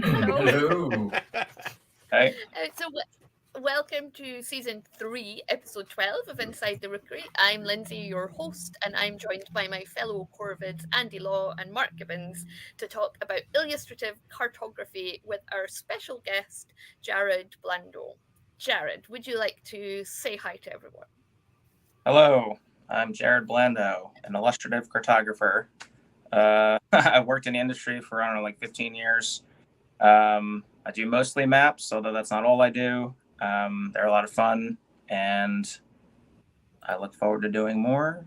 Hello. Hello. Hey. Welcome to season 3, episode 12 of Inside the Rookery. I'm Lindsay, your host, and I'm joined by my fellow Corvids, Andy Law and Mark Gibbons, to talk about illustrative cartography with our special guest, Jared Blando. Jared, would you like to say hi to everyone? Hello, I'm Jared Blando, an illustrative cartographer. I've worked in the industry for, 15 years. I do mostly maps, although that's not all I do. They're a lot of fun, and I look forward to doing more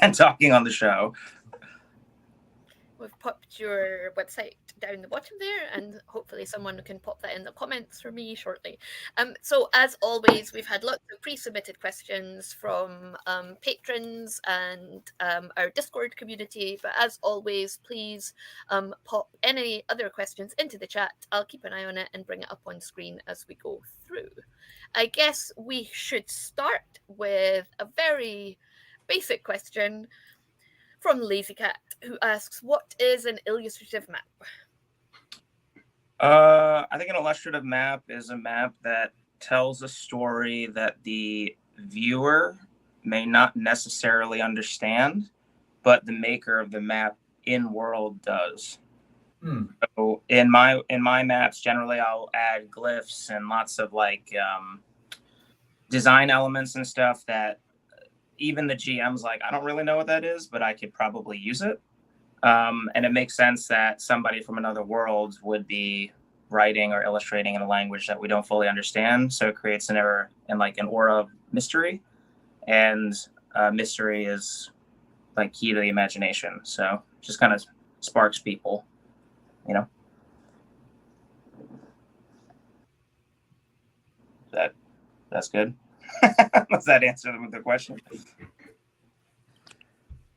and talking on the show. We've popped your website down the bottom there, and hopefully someone can pop that in the comments for me shortly. So as always, we've had lots of pre-submitted questions from patrons and our Discord community, but as always, please pop any other questions into the chat. I'll keep an eye on it and bring it up on screen as we go through. I guess we should start with a very basic question from Lazy Cat, who asks, what is an illustrative map? I think an illustrative map is a map that tells a story that the viewer may not necessarily understand, but the maker of the map in world does. So in my maps, generally I'll add glyphs and lots of design elements and stuff that even the GM's like, I don't really know what that is, but I could probably use it. And it makes sense that somebody from another world would be writing or illustrating in a language that we don't fully understand. So it creates an aura of mystery. And mystery is key to the imagination. So just kind of sparks people, That's good. Does that answer the question?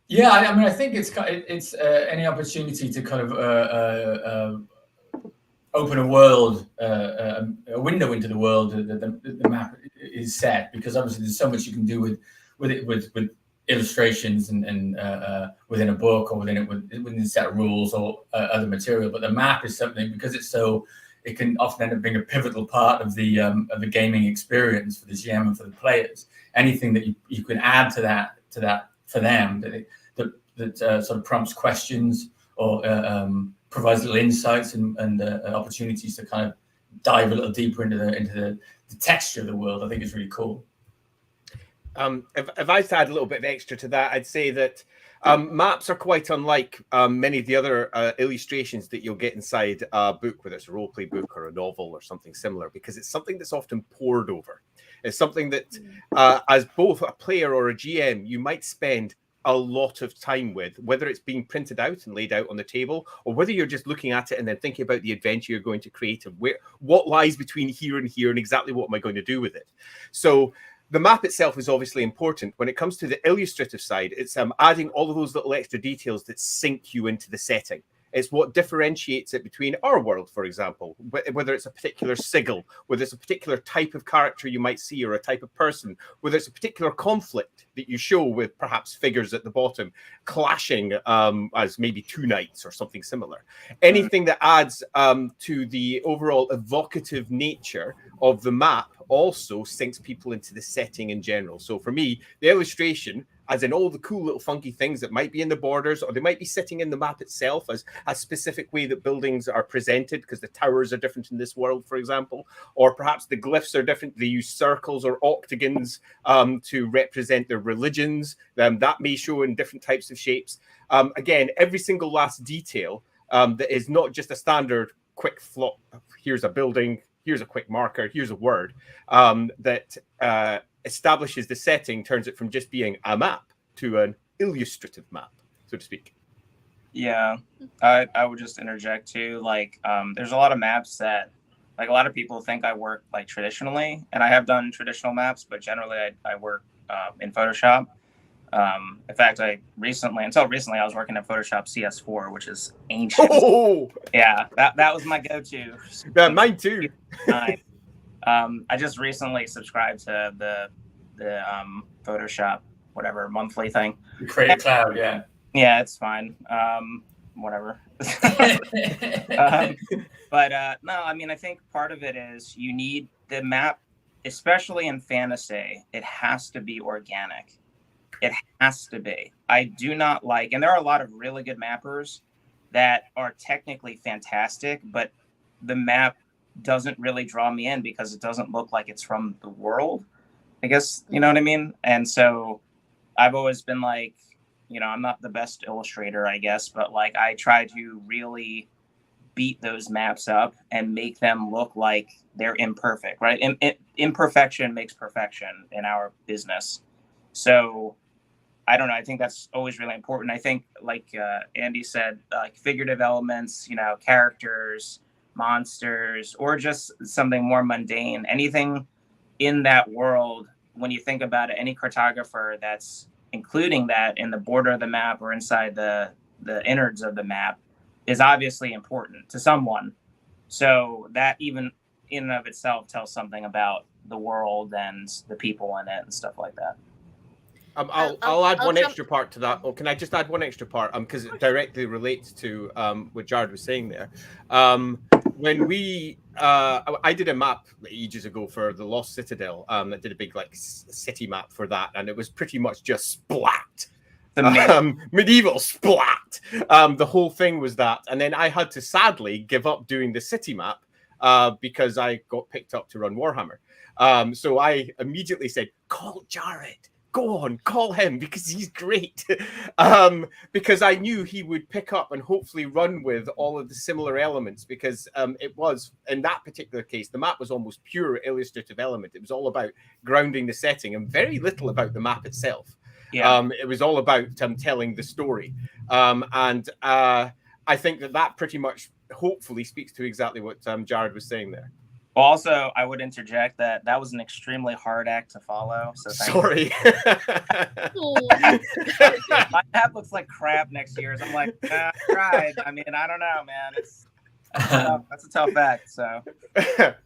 Yeah, I mean, I think it's any opportunity to kind of open a world, a window into the world that the map is set, because obviously there's so much you can do with illustrations and within a book or within a set of rules or other material. But the map is something, because it can often end up being a pivotal part of the gaming experience for the GM and for the players. Anything that you can add to that for them that sort of prompts questions or provides little insights and opportunities to kind of dive a little deeper into the texture of the world, I think is really cool. If I add a little bit of extra to that, I'd say that maps are quite unlike many of the other illustrations that you'll get inside a book, whether it's a roleplay book or a novel or something similar, because it's something that's often pored over. It's something that, as both a player or a GM, you might spend a lot of time with, whether it's being printed out and laid out on the table, or whether you're just looking at it and then thinking about the adventure you're going to create and what lies between here and exactly what am I going to do with it. So the map itself is obviously important. When it comes to the illustrative side, it's adding all of those little extra details that sink you into the setting. It's what differentiates it between our world, for example, whether it's a particular sigil, whether it's a particular type of character you might see or a type of person, whether it's a particular conflict that you show with perhaps figures at the bottom clashing as maybe two knights or something similar. Anything that adds to the overall evocative nature of the map also sinks people into the setting in general. So for me, the illustration, as in all the cool little funky things that might be in the borders, or they might be sitting in the map itself as a specific way that buildings are presented, because the towers are different in this world, for example, or perhaps the glyphs are different. They use circles or octagons to represent their religions. That may show in different types of shapes. Again, every single last detail that is not just a standard quick flop. Here's a building, here's a quick marker, here's a word, that establishes the setting, turns it from just being a map to an illustrative map, so to speak. Yeah, I would just interject too. There's a lot of maps that, a lot of people think I work traditionally, and I have done traditional maps, but generally I work in Photoshop. In fact, until recently, I was working in Photoshop CS4, which is ancient. Oh, yeah, that was my go-to. Yeah, mine too. I just recently subscribed to the Photoshop whatever monthly thing. The Creative Cloud, yeah. Yeah, it's fine. whatever. No, I mean, I think part of it is you need the map, especially in fantasy. It has to be organic. It has to be. I do not like, and there are a lot of really good mappers that are technically fantastic, but the map doesn't really draw me in because it doesn't look like it's from the world, I guess, you know what I mean? And so I've always been like, you know, I'm not the best illustrator, I guess, but like I try to really beat those maps up and make them look like they're imperfect, right? Imperfection makes perfection in our business. So I don't know. I think that's always really important. I think, like Andy said, like figurative elements, you know, characters, monsters, or just something more mundane. Anything in that world, when you think about it, any cartographer that's including that in the border of the map or inside the innards of the map is obviously important to someone. So that even in and of itself tells something about the world and the people in it and stuff like that. I'll add one extra part to that. Or can I just add one extra part? Because it directly relates to what Jared was saying there. When we, I did a map ages ago for the Lost Citadel. I did a big like city map for that, and it was pretty much just splat. Medieval splat. The whole thing was that, and then I had to sadly give up doing the city map because I got picked up to run Warhammer. So I immediately said, "Call Jared. Go on, call him because he's great." Because I knew he would pick up and hopefully run with all of the similar elements, because it was, in that particular case, the map was almost pure illustrative element. It was all about grounding the setting and very little about the map itself. Yeah. It was all about telling the story. And I think that pretty much hopefully speaks to exactly what Jared was saying there. Also, I would interject that was an extremely hard act to follow. So sorry. My map looks like crap next year. So I'm like, I tried. I mean, I don't know, man. That's a tough act. So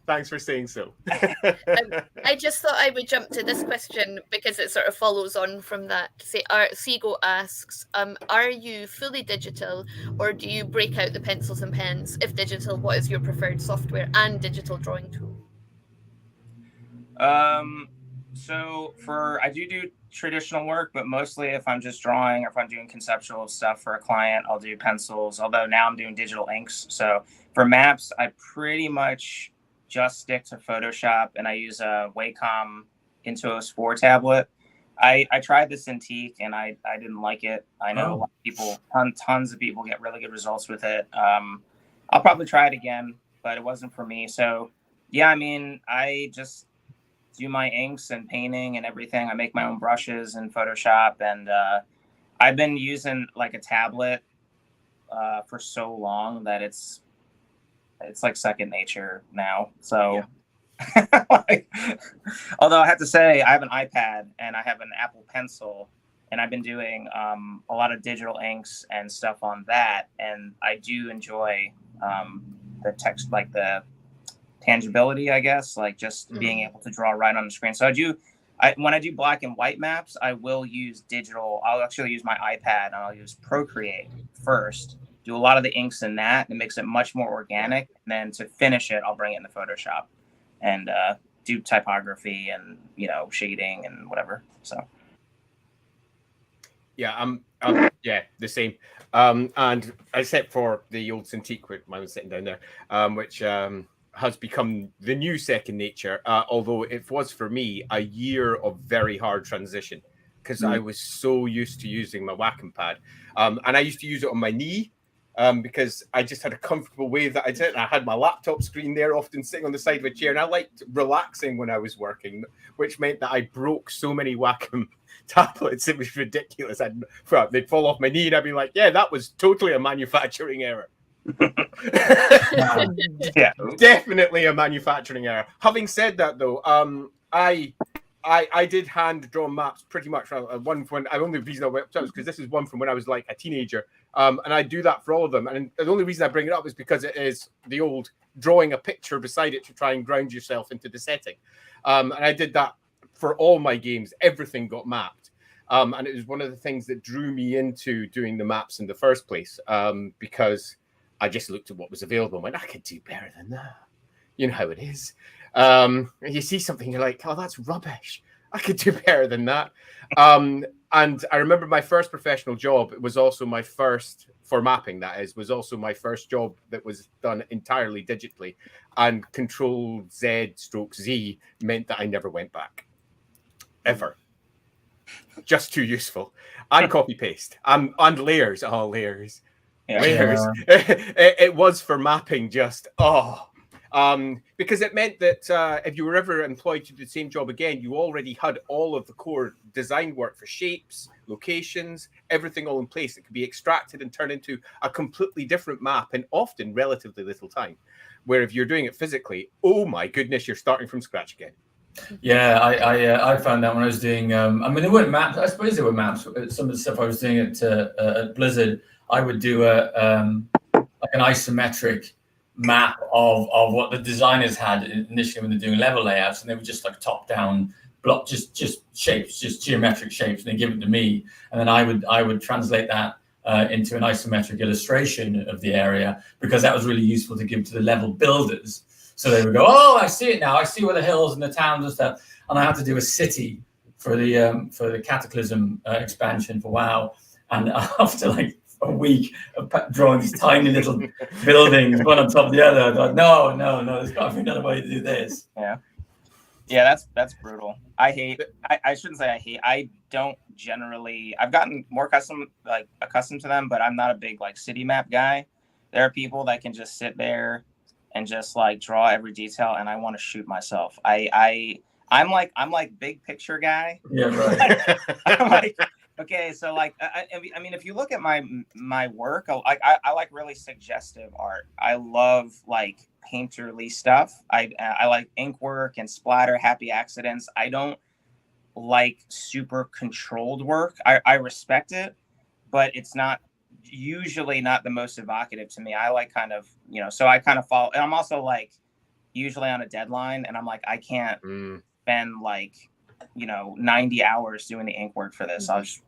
thanks for saying so. I just thought I would jump to this question because it sort of follows on from that. Seago asks, are you fully digital, or do you break out the pencils and pens? If digital, what is your preferred software and digital drawing tool? So I do traditional work, but mostly if I'm just drawing or if I'm doing conceptual stuff for a client, I'll do pencils, although now I'm doing digital inks. So for maps, I pretty much just stick to Photoshop, and I use a Wacom Intuos 4 tablet. I tried the Cintiq and I didn't like it. I know a lot of people, tons of people get really good results with it. I'll probably try it again, but it wasn't for me. So yeah, I mean, I just do my inks and painting and everything. I make my own brushes in Photoshop, and I've been using like a tablet for so long that it's like second nature now. So although I have to say, I have an iPad and I have an Apple Pencil, and I've been doing a lot of digital inks and stuff on that, and I do enjoy the text, like the tangibility, I guess, like just being able to draw right on the screen. So when I do black and white maps, I will use digital. I'll actually use my iPad and I'll use Procreate first, do a lot of the inks in that, and it makes it much more organic. And then to finish it, I'll bring it into Photoshop and do typography and, you know, shading and whatever. So yeah, yeah, the same. And except for the old Cintiq, which mine was sitting down there, which has become the new second nature, although it was for me a year of very hard transition, because I was so used to using my Wacom pad, and I used to use it on my knee because I just had a comfortable way that I did. I had my laptop screen there, often sitting on the side of a chair, and I liked relaxing when I was working, which meant that I broke so many Wacom tablets. It was ridiculous. They'd fall off my knee, and I'd be like, yeah, that was totally a manufacturing error. Yeah, definitely a manufacturing error. Having said that, though, I did hand drawn maps pretty much. One when I only reason I went up because this is one from when I was like a teenager, and I do that for all of them. And the only reason I bring it up is because it is the old drawing a picture beside it to try and ground yourself into the setting. And I did that for all my games. Everything got mapped. And it was one of the things that drew me into doing the maps in the first place, because I just looked at what was available and went, I could do better than that. You know how it is. You see something, you're like, oh, that's rubbish. I could do better than that. And I remember my first professional job, it was also my first, for mapping that is, was also my first job that was done entirely digitally. And Control Z/Z meant that I never went back. Ever. Just too useful. And copy paste. And layers. Oh, layers. Yeah. Layers. It was for mapping just, because it meant that if you were ever employed to do the same job again, you already had all of the core design work for shapes, locations, everything all in place that could be extracted and turned into a completely different map in often relatively little time. Where if you're doing it physically, oh my goodness, you're starting from scratch again. Yeah, I found that when I was doing. I mean, there weren't maps. I suppose there were maps. Some of the stuff I was doing at Blizzard, I would do like an isometric map of what the designers had initially when they're doing level layouts, and they were just like top down block, just shapes, just geometric shapes, and they give it to me, and then I would translate that into an isometric illustration of the area, because that was really useful to give to the level builders. So they would go, oh, I see it now. I see where the hills and the towns and stuff. And I had to do a city for the Cataclysm expansion for WoW. And after like a week of drawing these tiny little buildings, one on top of the other, I thought, no, there's got to be another way to do this. Yeah, that's brutal. I shouldn't say I hate. I don't generally. I've gotten more accustomed to them, but I'm not a big like city map guy. There are people that can just sit there and just like draw every detail, and I want to shoot myself. I'm like big picture guy. Yeah, right. I'm like, okay, so like I mean, if you look at my work, I like really suggestive art. I love like painterly stuff. I like ink work and splatter, happy accidents. I don't like super controlled work. I respect it, but it's not usually not the most evocative to me. I like kind of, so I kind of follow, and I'm also like usually on a deadline, and I'm like, I can't spend like 90 hours doing the ink work for this. I'll just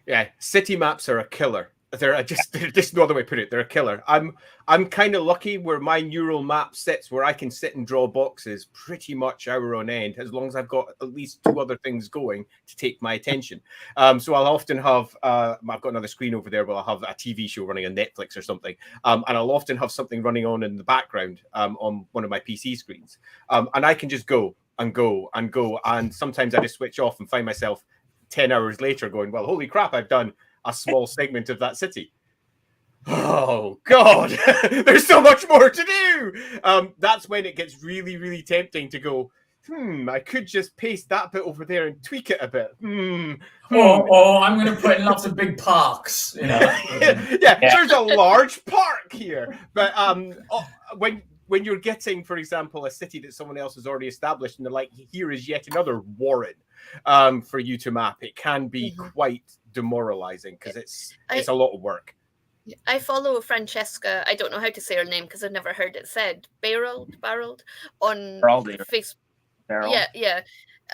yeah. City maps are a killer. They're just no other way to put it. They're a killer. I'm kind of lucky where my neural map sits, where I can sit and draw boxes pretty much hour on end, as long as I've got at least two other things going to take my attention. So I'll often have I've got another screen over there where I'll have a TV show running on Netflix or something, and I'll often have something running on in the background on one of my PC screens, and I can just go and go and go, and sometimes I just switch off and find myself 10 hours later going, well, holy crap, I've done a small segment of that city. Oh God, there's so much more to do. That's when it gets really, really tempting to go, I could just paste that bit over there and tweak it a bit. Or I'm going to put in lots of big parks. Yeah, there's a large park here. But when you're getting, for example, a city that someone else has already established, and they're like, here is yet another Warren for you to map, it can be quite demoralizing, because it's a lot of work. I follow Francesca. I don't know how to say her name because I've never heard it said. Barreled on Facebook. Yeah.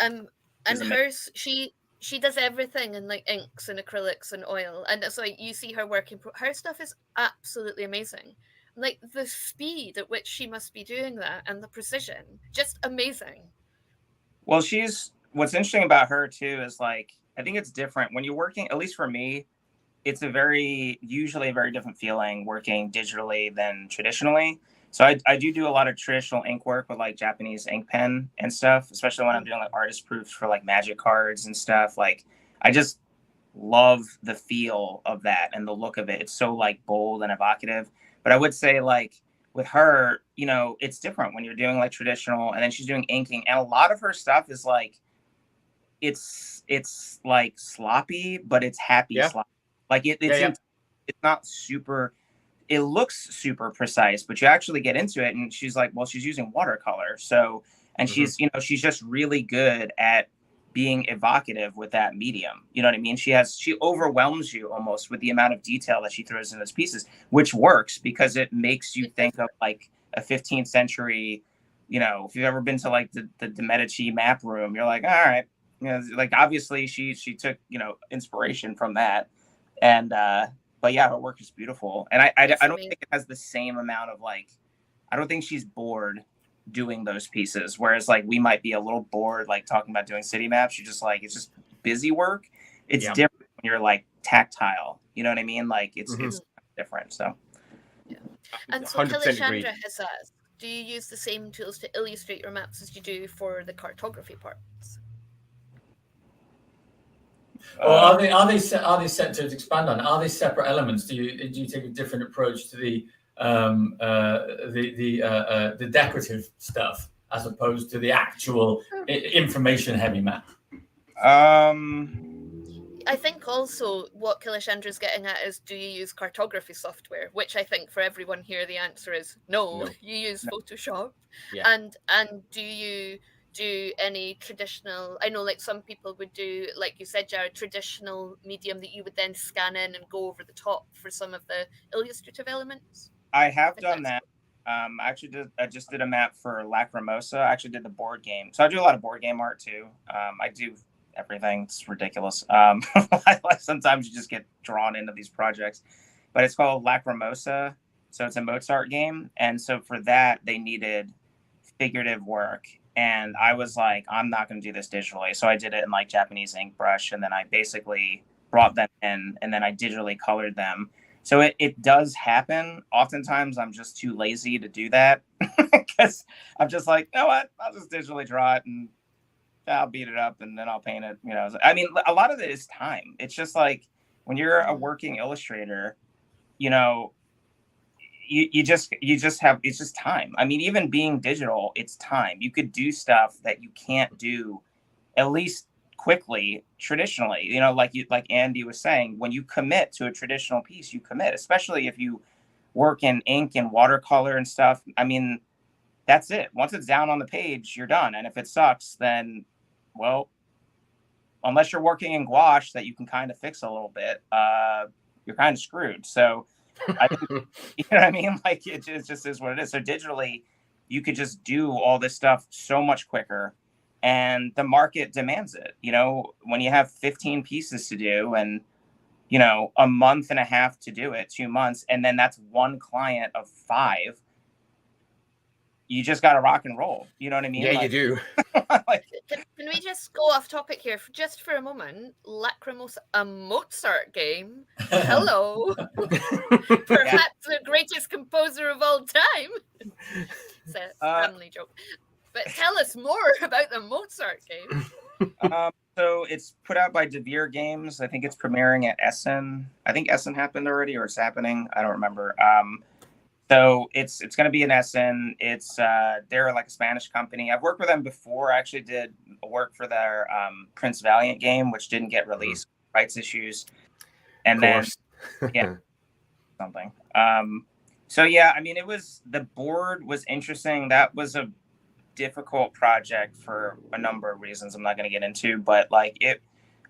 And hers, she does everything in like inks and acrylics and oil, and so you see her working. Her stuff is absolutely amazing. Like the speed at which she must be doing that and the precision, just amazing. Well, what's interesting about her too is like, I think it's different when you're working, at least for me, it's usually a very different feeling working digitally than traditionally. So I do a lot of traditional ink work with like Japanese ink pen and stuff, especially when I'm doing like artist proofs for like magic cards and stuff. Like I just love the feel of that and the look of it. It's so like bold and evocative. But I would say like with her, it's different when you're doing like traditional, and then she's doing inking, and a lot of her stuff is like, it's like sloppy, but it's happy sloppy. Like it's not super. It looks super precise, but you actually get into it, and she's like, well, she's using watercolor, so, and she's she's just really good at being evocative with that medium. You know what I mean? She overwhelms you almost with the amount of detail that she throws in those pieces, which works because it makes you think of like a 15th century. If you've ever been to like the Medici map room, you're like, all right, like obviously she took inspiration from that, and but yeah, her work is beautiful, and I don't think it has the same amount of like, I don't think she's bored doing those pieces, whereas like we might be a little bored like talking about doing city maps. You're just like, it's just busy work. It's different when you're like tactile, you know what I mean? Like it's different. So yeah. And so Kilishandra has asked, do you use the same tools to illustrate your maps as you do for the cartography parts? Or are they set to expand on? Are they separate elements? Do you take a different approach to the decorative stuff as opposed to the actual information heavy map? I think also what Kilishandra's getting at is, do you use cartography software? Which I think for everyone here the answer is no. You use Photoshop. Yeah. And do you do any traditional, I know like some people would do, like you said, Jared, traditional medium that you would then scan in and go over the top for some of the illustrative elements? I have done that. I just did a map for Lacrimosa. I actually did the board game. So I do a lot of board game art too. I do everything. It's ridiculous. Sometimes you just get drawn into these projects, but it's called Lacrimosa. So it's a Mozart game. And so for that, they needed figurative work. And I was like, I'm not going to do this digitally. So I did it in like Japanese ink brush. And then I basically brought them in and then I digitally colored them. So it does happen. Oftentimes I'm just too lazy to do that because I'm just like, you know what? I'll just digitally draw it and I'll beat it up and then I'll paint it. I mean, a lot of it is time. It's just like when you're a working illustrator, you just have, it's just time. I mean, even being digital, it's time. You could do stuff that you can't do at least quickly traditionally, like Andy was saying, when you commit to a traditional piece, you commit, especially if you work in ink and watercolor and stuff. I mean, that's it. Once it's down on the page, you're done. And if it sucks, then, well, unless you're working in gouache that you can kind of fix a little bit, you're kind of screwed. So I think, you know what I mean? Like it just is what it is. So digitally, you could just do all this stuff so much quicker. And the market demands it. When you have 15 pieces to do and, a month and a half to do it, 2 months, and then that's one client of 5, you just got to rock and roll. You know what I mean? Yeah, you do. Can we just go off topic here just for a moment? Lacrimosa, a Mozart game. Hello. Perhaps the greatest composer of all time. It's a family joke. But tell us more about the Mozart game. So it's put out by De Beer Games. I think it's premiering at Essen. I think Essen happened already, or it's happening. I don't remember. So it's going to be in Essen. They're like a Spanish company. I've worked with them before. I actually did work for their Prince Valiant game, which didn't get released, rights issues. And then something. So yeah, I mean, the board was interesting. That was a difficult project for a number of reasons I'm not going to get into, but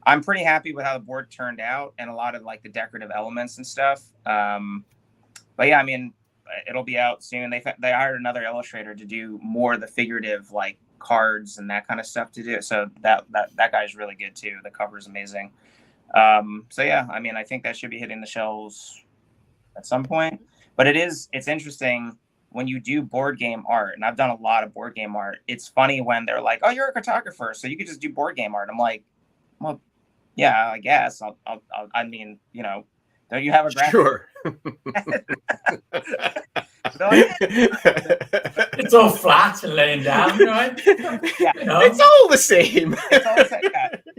I'm pretty happy with how the board turned out and a lot of like the decorative elements and stuff. But yeah, I mean, it'll be out soon. They hired another illustrator to do more of the figurative like cards and that kind of stuff to do. So that guy's really good too. The cover's amazing. So yeah, I mean, I think that should be hitting the shelves at some point. But it's interesting when you do board game art, and I've done a lot of board game art. It's funny when they're like, "Oh, you're a cartographer, so you could just do board game art." I'm like, "Well, yeah, I guess. I mean, don't you have a graphic?" Sure. It's all flat and laying down, right? Yeah, it's all the same.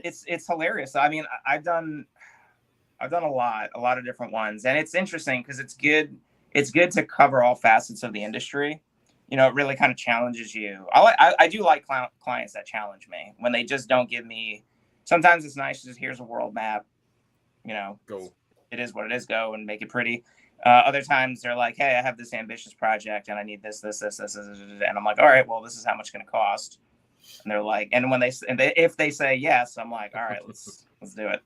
It's hilarious. I mean, I've done a lot of different ones, and it's interesting because it's good. It's good to cover all facets of the industry. It really kind of challenges you. I do like clients that challenge me when they just don't give me. Sometimes it's nice to just, here's a world map. Go. It is what it is. Go and make it pretty. Other times they're like, hey, I have this ambitious project and I need this, and I'm like, all right, well, this is how much it's going to cost. And they're like, and when if they say yes, I'm like, all right, let's do it.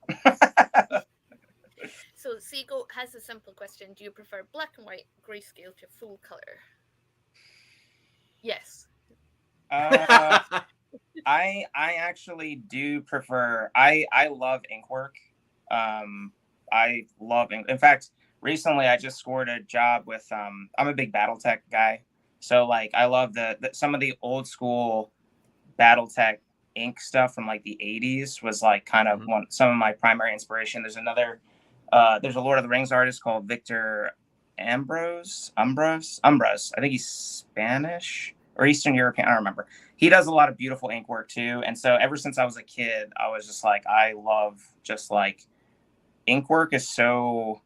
So Seagoat has a simple question. Do you prefer black and white, grayscale to full color? Yes. I actually do prefer. I love ink work. I love ink. In fact, recently I just scored a job with. I'm a big BattleTech guy, so like I love the some of the old school BattleTech ink stuff from like the 80s was like kind of some of my primary inspiration. There's another. There's a Lord of the Rings artist called Victor Ambros. I think he's Spanish or Eastern European. I don't remember. He does a lot of beautiful ink work too. And so ever since I was a kid, I was just like, I love just like ink work is so,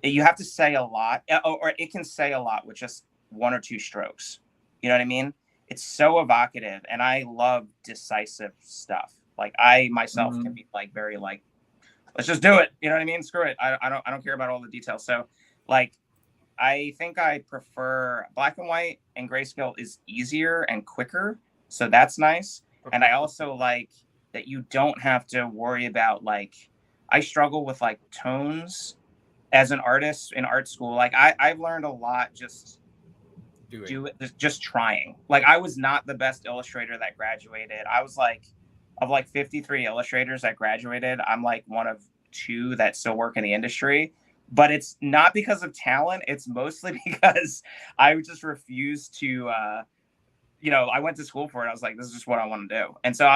you have to say a lot, or it can say a lot with just one or two strokes. You know what I mean? It's so evocative, and I love decisive stuff. Like I myself can be like very like, let's just do it. You know what I mean? Screw it. I don't care about all the details. So like, I think I prefer black and white, and grayscale is easier and quicker. So that's nice. And I also like that you don't have to worry about like, I struggle with like tones as an artist in art school. Like I've learned a lot just just trying. Like I was not the best illustrator that graduated. I was like, of like 53 illustrators that graduated, I'm like one of 2 that still work in the industry. But it's not because of talent. It's mostly because I just refused to, you know, I went to school for it. I was like, this is just what I want to do. And so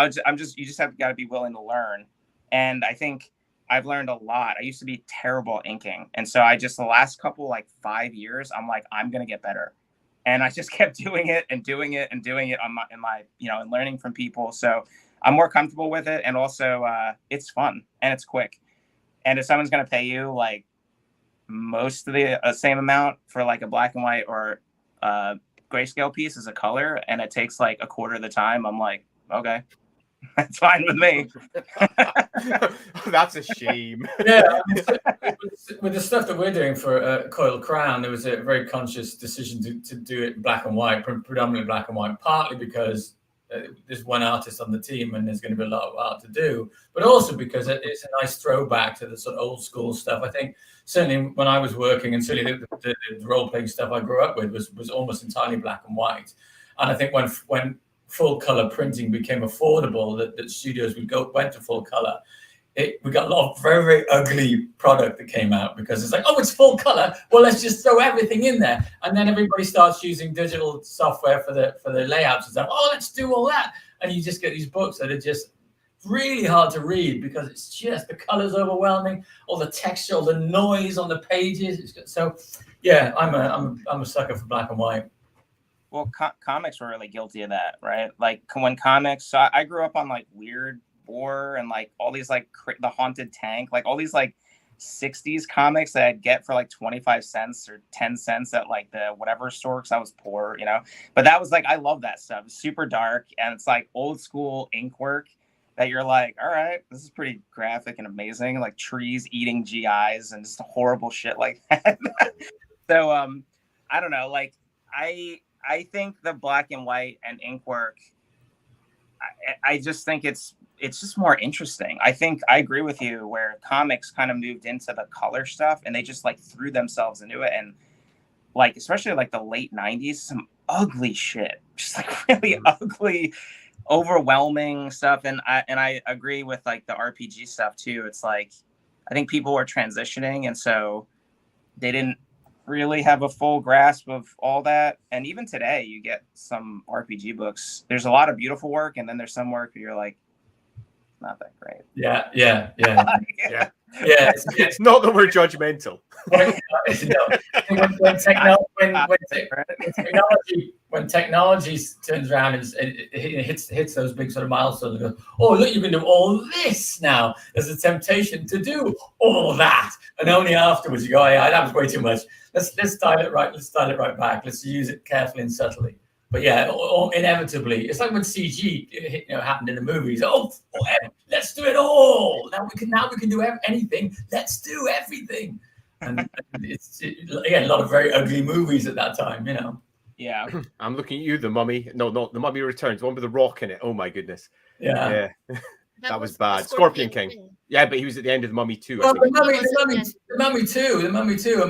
you just have got to be willing to learn. And I think I've learned a lot. I used to be terrible inking. And so the last couple, like 5 years, I'm like, I'm going to get better. And I just kept doing it and doing it and doing it in my, you know, and learning from people. So I'm more comfortable with it. And also it's fun and it's quick. And if someone's going to pay you like most of the same amount for like a black and white or grayscale piece as a color, and it takes like a quarter of the time, I'm like, okay, that's fine with me. That's a shame. Yeah, with the stuff that we're doing for Coil Crown, there was a very conscious decision to do it black and white, predominantly black and white, partly because there's one artist on the team and there's going to be a lot of art to do, but also because it's a nice throwback to the sort of old school stuff. I think certainly when I was working, and certainly the role-playing stuff I grew up with was almost entirely black and white. And I think when full color printing became affordable, that studios went to full color, we got a lot of very, very ugly product that came out because it's like, oh, it's full color. Well, let's just throw everything in there. And then everybody starts using digital software for the layouts and stuff. Oh, let's do all that. And you just get these books that are just really hard to read because it's just the colors overwhelming, all the texture, all the noise on the pages. So yeah, I'm a sucker for black and white. Well, comics were really guilty of that, right? Like when comics, so I grew up on like Weird War and like all these like the Haunted Tank, like all these like 60s comics that I'd get for like 25 cents or 10 cents at like the whatever store because I was poor, you know. But that was like, I love that stuff. It's super dark and it's like old school ink work that you're like, all right, this is pretty graphic and amazing, like trees eating GIs and just horrible shit like that. So I don't know, like I think the black and white and ink work, I just think it's just more interesting. I think I agree with you where comics kind of moved into the color stuff and they just like threw themselves into it. And like, especially like the late 90s, some ugly shit, just like really ugly, overwhelming stuff. And I agree with like the RPG stuff too. It's like, I think people were transitioning. And so they didn't really have a full grasp of all that. And even today you get some RPG books, there's a lot of beautiful work and then there's some work where you're like, not that great. Yeah. It's not that we're judgmental. When technology turns around and it hits those big sort of milestones and goes, oh, look, you can do all this now. There's a temptation to do all that. And only afterwards you go, oh, yeah, that was way too much. Let's dial it right. Let's dial it right back. Let's use it carefully and subtly. But yeah, inevitably, it's like when CG happened in the movies. Oh, let's do it all. Now we can do anything. Let's do everything. And it's a lot of very ugly movies at that time, you know. Yeah, I'm looking at you, The Mummy. No, not The Mummy Returns. The one with the rock in it. Oh my goodness. Yeah. That was bad. Scorpion King. Yeah, but he was at the end of The Mummy 2. Well, the Mummy too. I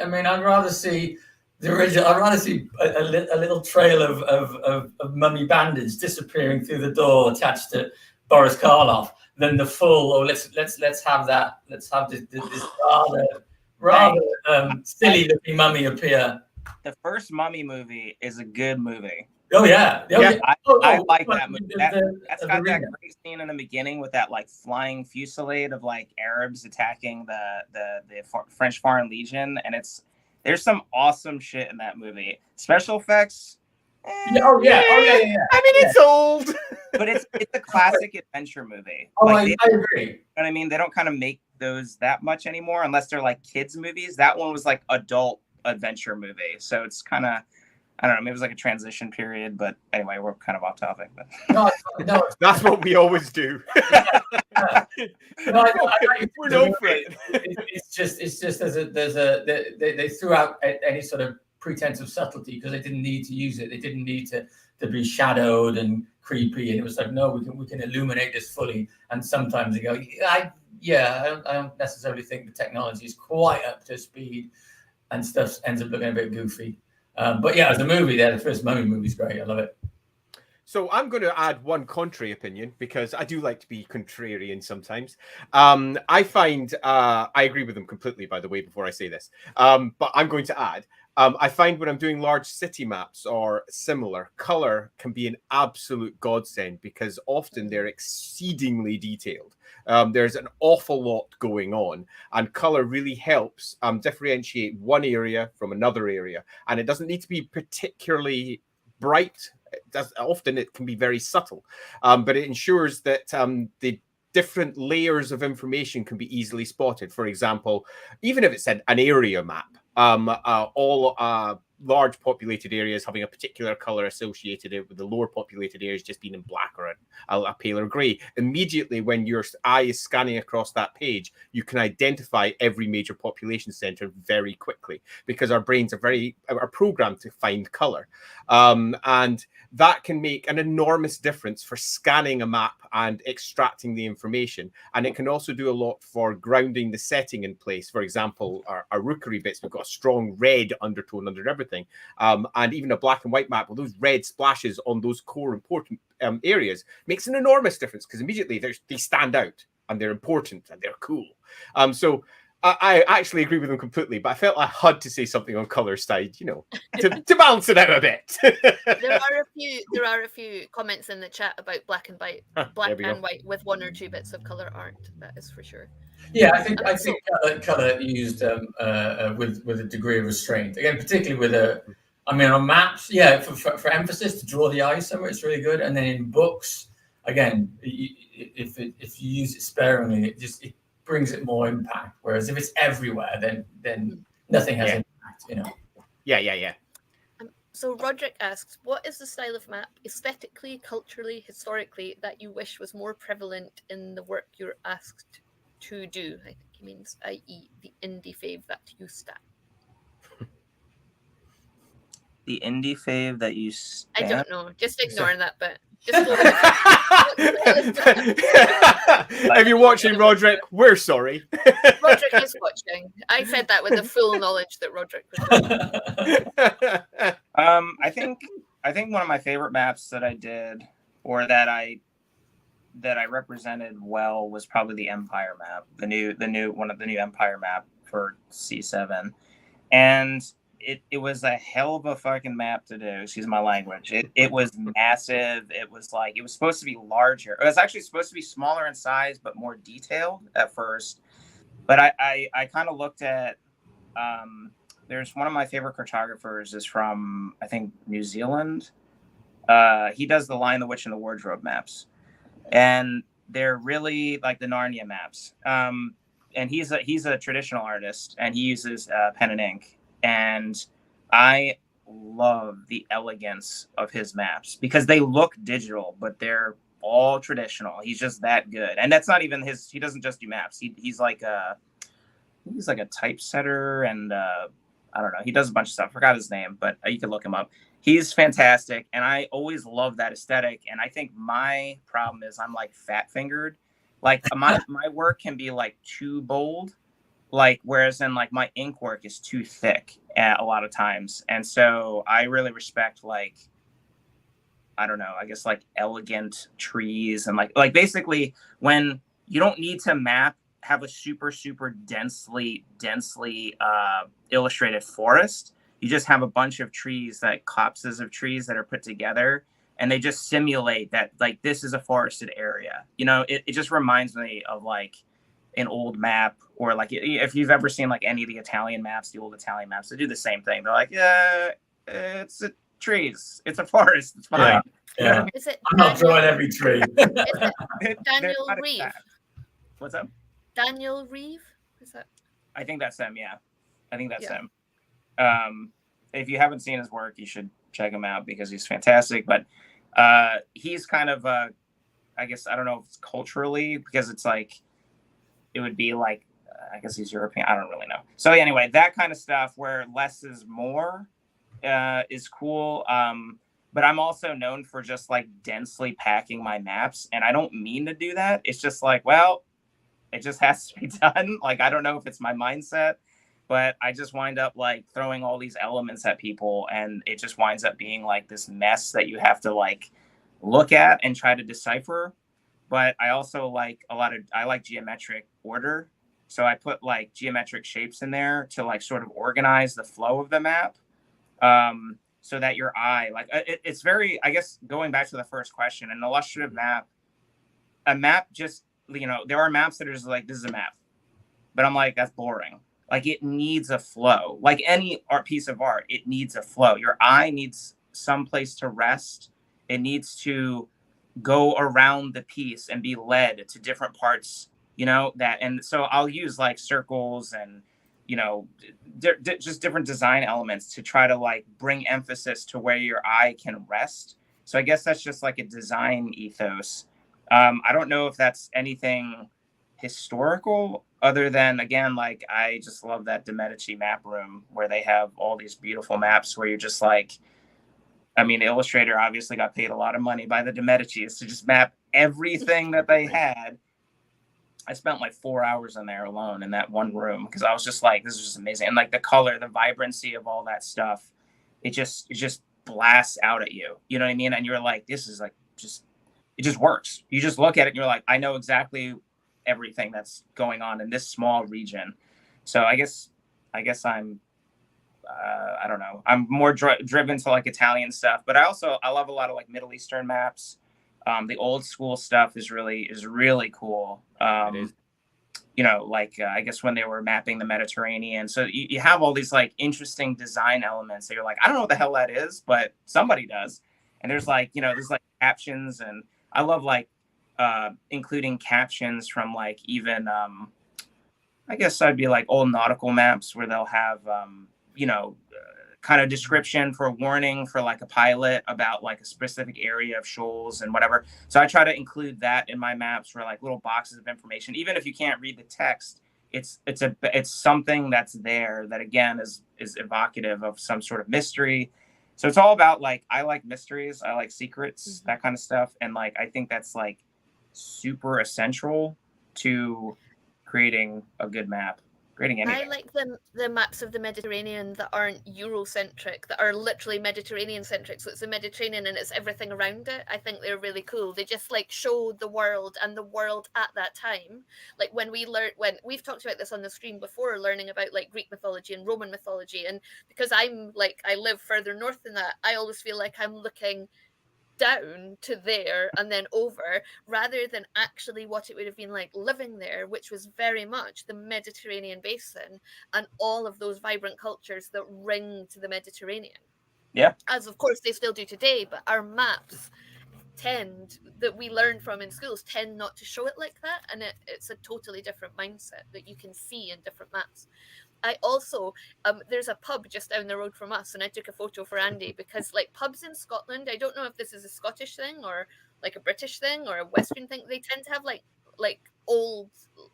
mean, I'd rather see The original. I'd rather see a little trail of mummy bandage disappearing through the door attached to Boris Karloff than the full. Oh, let's have that. Let's have this rather silly looking mummy appear. The first Mummy movie is a good movie. Oh yeah, I like that movie. That's got that great scene in the beginning with that like flying fusillade of like Arabs attacking the French Foreign Legion, and there's some awesome shit in that movie. Special effects. Oh yeah. I mean, it's old, but it's a classic adventure movie. Oh, like, I agree. You know what I mean? They don't kind of make those that much anymore unless they're like kids movies. That one was like adult adventure movie, so it's kind of, I don't know, maybe it was like a transition period, but anyway, we're kind of off topic. But no, that's what we always do. We're known for it. It's just they threw out any sort of pretense of subtlety because they didn't need to use it. They didn't need to be shadowed and creepy, and it was like, no, we can illuminate this fully. And sometimes they go, I don't necessarily think the technology is quite up to speed, and stuff ends up looking a bit goofy. But yeah, as a movie, the first Mummy movie is great. I love it. So I'm going to add one contrary opinion because I do like to be contrarian sometimes. I find I agree with them completely, by the way, before I say this. But I'm going to add, I find when I'm doing large city maps or similar, color can be an absolute godsend because often they're exceedingly detailed. There's an awful lot going on, and color really helps differentiate one area from another area. And it doesn't need to be particularly bright. Often it can be very subtle, but it ensures that the different layers of information can be easily spotted. For example, even if it's an area map, all large populated areas having a particular color associated with the lower populated areas just being in black or a paler gray. Immediately when your eye is scanning across that page, you can identify every major population center very quickly because our brains are programmed to find color. And that can make an enormous difference for scanning a map and extracting the information. And it can also do a lot for grounding the setting in place. For example, our Rookery bits, we've got a strong red undertone under everything. And even a black and white map with those red splashes on those core important areas makes an enormous difference because immediately they stand out and they're important and they're cool. So I actually agree with them completely, but I felt I had to say something on color side, to balance it out a bit. There are a few comments in the chat about black and white, with one or two bits of color art. That is for sure. Yeah, I think color used with a degree of restraint. Again, particularly with on maps, yeah, for emphasis to draw the eye somewhere, it's really good. And then in books, again, if you use it sparingly, it brings it more impact. Whereas if it's everywhere, then nothing has impact. Yeah. So Roderick asks, what is the style of map, aesthetically, culturally, historically, that you wish was more prevalent in the work you're asked to do? I think he means, i.e., the indie fave that you stamp. The indie fave that you stamp? I don't know. Just ignoring that bit. Just go if you're watching, Roderick, we're sorry. Roderick is watching. I said that with the full knowledge that Roderick was watching. I think one of my favorite maps that I did, or that I represented well, was probably the Empire map, the new Empire map for C7, and it was a hell of a fucking map to do. Excuse my language. It was massive. It was supposed to be larger. It was actually supposed to be smaller in size, but more detailed at first. But I kind of looked at, there's one of my favorite cartographers is from, I think, New Zealand. He does the Lion, the Witch, and the Wardrobe maps. And they're really like the Narnia maps. And he's a traditional artist, and he uses pen and ink. And I love the elegance of his maps because they look digital, but they're all traditional. He's just that good. And that's not even he doesn't just do maps. He's like a typesetter, and I don't know. He does a bunch of stuff. I forgot his name, but you can look him up. He's fantastic. And I always love that aesthetic. And I think my problem is I'm like fat fingered. Like my work can be like too bold. like, whereas in like my ink work is too thick a lot of times. And so I really respect like, I don't know, I guess like elegant trees and like basically when you don't need to have a super densely illustrated forest. You just have a bunch of trees, like copses of trees that are put together, and they just simulate that like this is a forested area. You know, it just reminds me of like an old map, or like if you've ever seen like any of the Italian maps, the old Italian maps, they do the same thing. They're like, yeah, it's trees, it's a forest, it's fine. Yeah. You know what Is it I'm not drawing every tree. Is it I mean? Daniel They're not Reeve? exact. What's up? Daniel Reeve? Is that? I think that's him. Yeah, I think that's Yeah. him. If you haven't seen his work, you should check him out because he's fantastic. But he's kind of, I guess, I don't know if it's culturally, because it's like, it would be like, I guess he's European. I don't really know. So anyway, that kind of stuff where less is more is cool. But I'm also known for just like densely packing my maps, and I don't mean to do that. It's just like, well, it just has to be done. Like, I don't know if it's my mindset, but I just wind up like throwing all these elements at people, and it just winds up being like this mess that you have to like look at and try to decipher. But I also like I like geometric order. So I put like geometric shapes in there to like sort of organize the flow of the map. So that your eye, like it's very, I guess, going back to the first question, an illustrative map, a map just, you know, there are maps that are just like, this is a map, but I'm like, that's boring. Like, it needs a flow. Like any piece of art, it needs a flow. Your eye needs some place to rest. It needs to go around the piece and be led to different parts, you know, that. And so I'll use like circles and, you know, just different design elements to try to like bring emphasis to where your eye can rest. So I guess that's just like a design ethos. I don't know if that's anything historical other than, again, like, I just love that De Medici map room where they have all these beautiful maps where you're just like, I mean, Illustrator obviously got paid a lot of money by the De Medicis to just map everything that they had. I spent like 4 hours in there alone in that one room because I was just like, this is just amazing. And like the color, the vibrancy of all that stuff, it just blasts out at you. You know what I mean? And you're like, this is like it just works. You just look at it and you're like, I know exactly everything that's going on in this small region. So I guess I'm, I don't know. I'm more driven to like Italian stuff, but I love a lot of like Middle Eastern maps. The old school stuff is really cool. You know, like I guess when they were mapping the Mediterranean. So you have all these like interesting design elements that you're like, I don't know what the hell that is, but somebody does. And there's like, you know, there's like captions, and I love like including captions from like even I guess I'd be like old nautical maps where they'll have you know, kind of description for a warning for like a pilot about like a specific area of shoals and whatever. So I try to include that in my maps for like little boxes of information. Even if you can't read the text, it's something that's there that again is evocative of some sort of mystery. So it's all about like, I like mysteries, I like secrets, that kind of stuff. And like, I think that's like super essential to creating a good map. Anything. I like the maps of the Mediterranean that aren't Eurocentric, that are literally Mediterranean centric. So it's the Mediterranean and it's everything around it. I think they're really cool. They just like show the world and the world at that time. Like when we've talked about this on the stream before, learning about like Greek mythology and Roman mythology. And because I'm like, I live further north than that, I always feel like I'm looking down to there and then over, rather than actually what it would have been like living there, which was very much the Mediterranean basin and all of those vibrant cultures that ring to the Mediterranean. Yeah. As of course they still do today, but our maps that we learn from in schools tend not to show it like that, and it's a totally different mindset that you can see in different maps. I also, there's a pub just down the road from us, and I took a photo for Andy because, like, pubs in Scotland, I don't know if this is a Scottish thing or like a British thing or a Western thing. They tend to have like old,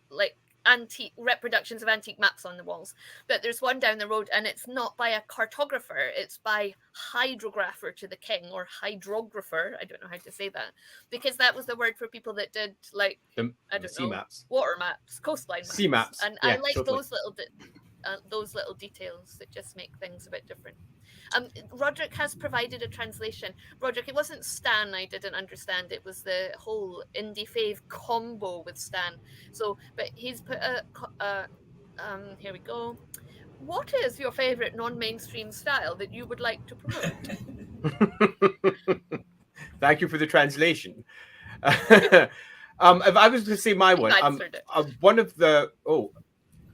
like antique reproductions of antique maps on the walls, but there's one down the road and it's not by a cartographer, it's by hydrographer to the king, or hydrographer, I don't know how to say that, because that was the word for people that did like I don't sea know, maps, water maps, coastline sea maps, and yeah, I like totally. those little details that just make things a bit different. Roderick has provided a translation. Roderick, it wasn't Stan I didn't understand, it was the whole Indie Fave combo with Stan. So, but he's put here we go. What is your favorite non-mainstream style that you would like to promote? Thank you for the translation. If I was to say my one, one of the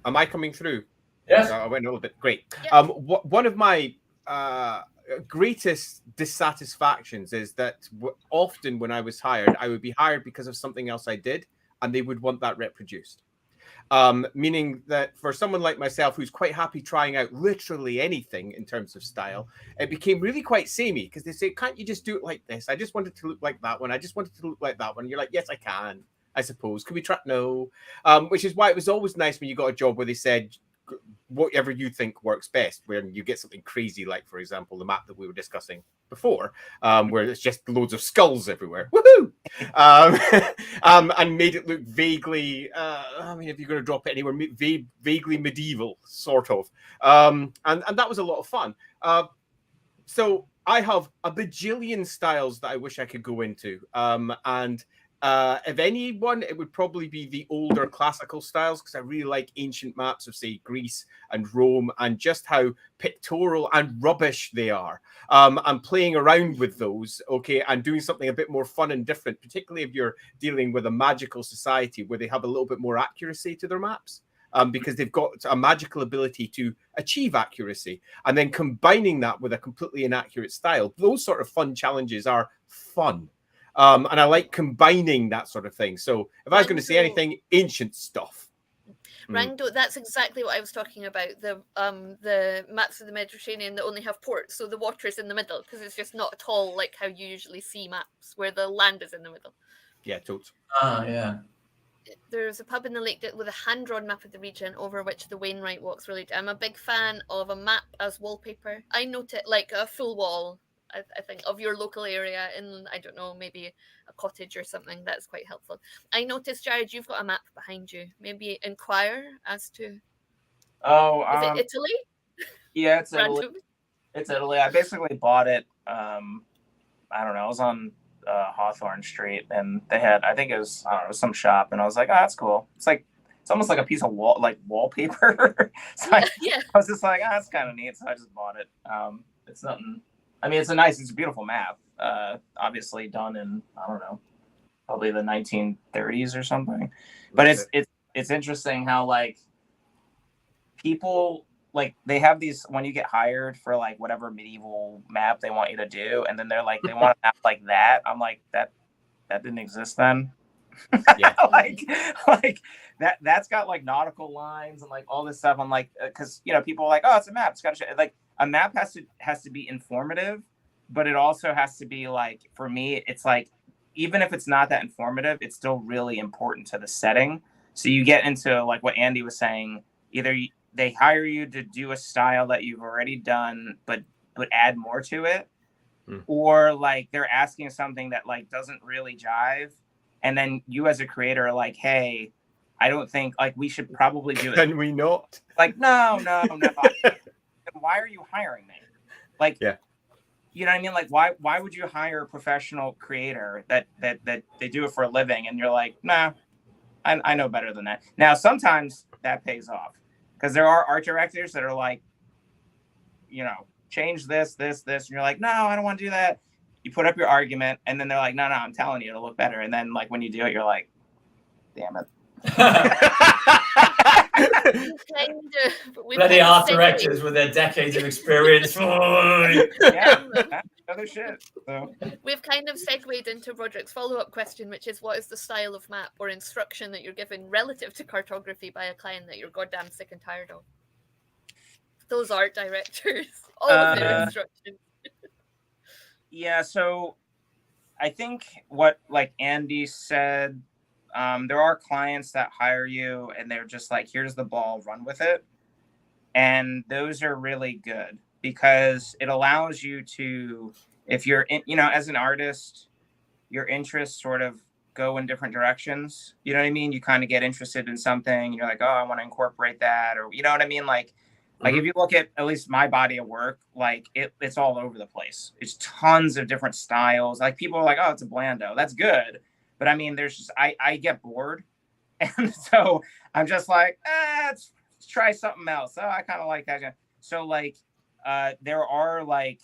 am I coming through? Yes. I went a little bit. Great. Yeah. One of my greatest dissatisfactions is that often when I was hired, I would be hired because of something else I did, and they would want that reproduced. Meaning that for someone like myself, who's quite happy trying out literally anything in terms of style, it became really quite samey because they say, can't you just do it like this? I just wanted to look like that one. I just wanted to look like that one. And you're like, yes, I can, I suppose. Can we try? No. Which is why it was always nice when you got a job where they said, whatever you think works best, when you get something crazy, like, for example, the map that we were discussing before, where it's just loads of skulls everywhere. Woohoo! And made it look vaguely, I mean, if you're going to drop it anywhere, vaguely medieval, sort of. And that was a lot of fun. So I have a bajillion styles that I wish I could go into. If anyone, it would probably be the older classical styles, because I really like ancient maps of, say, Greece and Rome, and just how pictorial and rubbish they are. And playing around with those, okay, and doing something a bit more fun and different, particularly if you're dealing with a magical society where they have a little bit more accuracy to their maps. Because they've got a magical ability to achieve accuracy, and then combining that with a completely inaccurate style. Those sort of fun challenges are fun. And I like combining that sort of thing. So if I was going to say anything, ancient stuff. Rando, that's exactly what I was talking about. The maps of the Mediterranean that only have ports, so the water is in the middle, because it's just not at all like how you usually see maps where the land is in the middle. Yeah, totes. Yeah. There's a pub in the lake with a hand-drawn map of the region over which the Wainwright walks relate. I'm a big fan of a map as wallpaper. I note it like a full wall, I think, of your local area in, I don't know, maybe a cottage or something. That's quite helpful. I noticed, Jared, you've got a map behind you. Maybe inquire as to... is it Italy? Yeah, it's Italy. It's Italy. I basically bought it, I don't know, I was on Hawthorne Street, and they had, I think it was, I don't know, some shop, and I was like, oh, that's cool. It's almost like a piece of wallpaper. So I was just like, oh, that's kind of neat. So I just bought it. It's nothing. I mean, it's a beautiful map. Obviously done in, I don't know, probably the 1930s or something. But it's interesting how, like, people, like, they have these, when you get hired for like whatever medieval map they want you to do, and then they're like, they want a map like that. I'm like, that didn't exist then. Yeah. like that's got like nautical lines and like all this stuff. I'm like, because people are like, oh, it's a map, it's got to show. Like, a map has to be informative, but it also has to be, like, for me, it's like, even if it's not that informative, it's still really important to the setting. So you get into like what Andy was saying, either they hire you to do a style that you've already done, but add more to it, or like they're asking something that like doesn't really jive, and then you as a creator are like, hey, I don't think, like, we should probably do it. Can we not? Like, no. Why are you hiring me? Like, yeah. You know what I mean? Like, why would you hire a professional creator that they do it for a living, and you're like, nah, I know better than that. Now, sometimes that pays off, because there are art directors that are like, change this, and you're like, no, I don't want to do that. You put up your argument, and then they're like, no, I'm telling you, it'll look better. And then, like, when you do it, you're like, damn it. Bloody art directors with their decades of experience. Yeah, other shit. So. We've kind of segued into Roderick's follow-up question, which is, what is the style of map or instruction that you're given relative to cartography by a client that you're goddamn sick and tired of? Those art directors, all of their instructions. Yeah, so I think what, like, Andy said there are clients that hire you and they're just like, here's the ball, run with it. And those are really good because it allows you to, if you're in, as an artist, your interests sort of go in different directions. You know what I mean? You kind of get interested in something and you're like, oh, I want to incorporate that, or you know what I mean? Like if you look at least my body of work, like it's all over the place. It's tons of different styles. Like people are like, oh, it's a Blando. That's good. But I mean, there's just, I get bored. And so I'm just like, let's try something else. Oh, I kind of like that. So like, there are like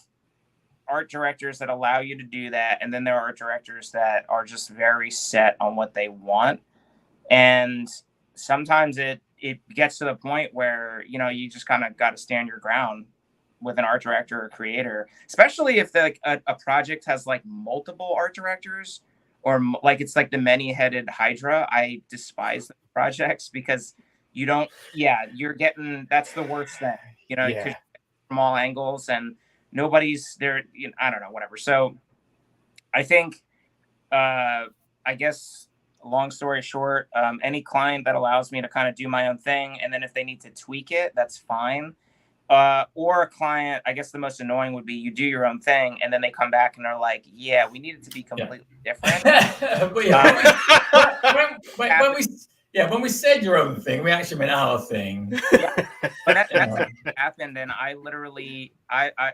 art directors that allow you to do that. And then there are directors that are just very set on what they want. And sometimes it gets to the point where, you just kind of got to stand your ground with an art director or creator, especially if a project has like multiple art directors or like it's like the many-headed Hydra. I despise the projects because you're getting, that's the worst thing, because from all angles and nobody's there. I don't know, whatever. So I think, I guess, long story short, any client that allows me to kind of do my own thing, and then if they need to tweak it, that's fine. Or a client, I guess the most annoying would be you do your own thing and then they come back and they're like, yeah, we need it to be completely different. But when we said your own thing, we actually meant our thing. Yeah. But that's what happened. And I literally,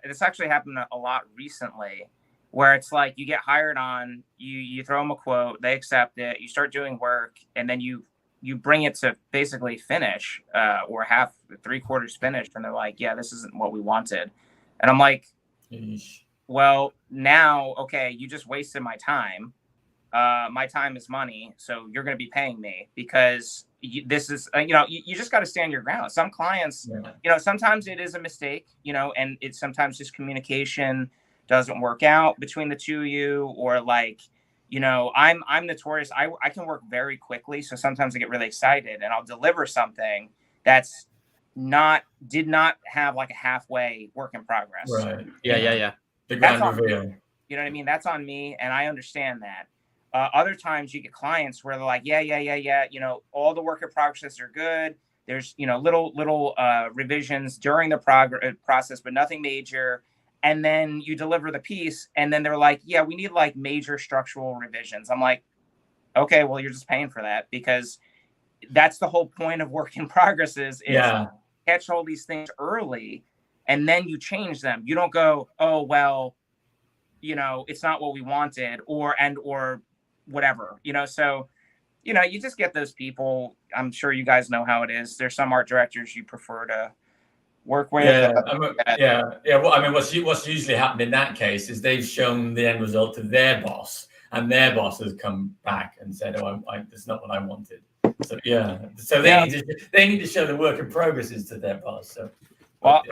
this actually happened a lot recently, where it's like you get hired on, you throw them a quote, they accept it, you start doing work, and then you bring it to basically finish, or half, 3/4 finished, and they're like, yeah, this isn't what we wanted. And I'm like, well, now, okay, you just wasted my time. My time is money, so you're going to be paying me because this is, you just got to stand your ground. Some clients, sometimes it is a mistake, and it's sometimes just communication doesn't work out between the two of you, or like, I'm notorious. I can work very quickly. So sometimes I get really excited and I'll deliver something that's did not have like a halfway work in progress. Right. Yeah. The grand reveal. You know what I mean? That's on me. And I understand that. Other times you get clients where they're like, yeah. All the work in progress are good. There's, little revisions during the process, but nothing major. And then you deliver the piece and then they're like, yeah, we need like major structural revisions. I'm like, okay, well, you're just paying for that, because that's the whole point of work in progress is catch all these things early and then you change them. You don't go, oh, well, it's not what we wanted or whatever, so, you just get those people. I'm sure you guys know how it is. There's some art directors you prefer to work with. Well, I mean, what's usually happened in that case is they've shown the end result to their boss, and their boss has come back and said, "Oh, that's not what I wanted." So they need to show the work in progresses to their boss. So, well,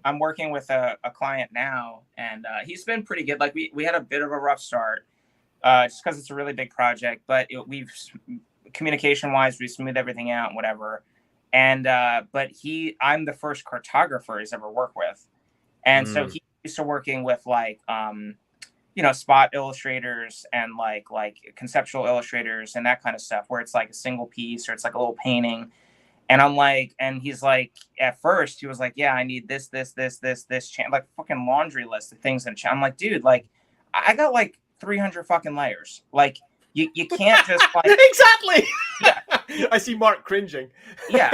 I'm working with a client now, and he's been pretty good. Like we had a bit of a rough start, just because it's a really big project, but we've communication wise, we smoothed everything out and whatever. And, but I'm the first cartographer he's ever worked with. And so he's used to working with like, spot illustrators and like conceptual illustrators and that kind of stuff, where it's like a single piece or it's like a little painting. And I'm like, and he's like, at first he was like, yeah, I need this, like fucking laundry list of things. And I'm like, dude, like I got like 300 fucking layers. Like you can't just like exactly. Yeah. I see Mark cringing. Yeah.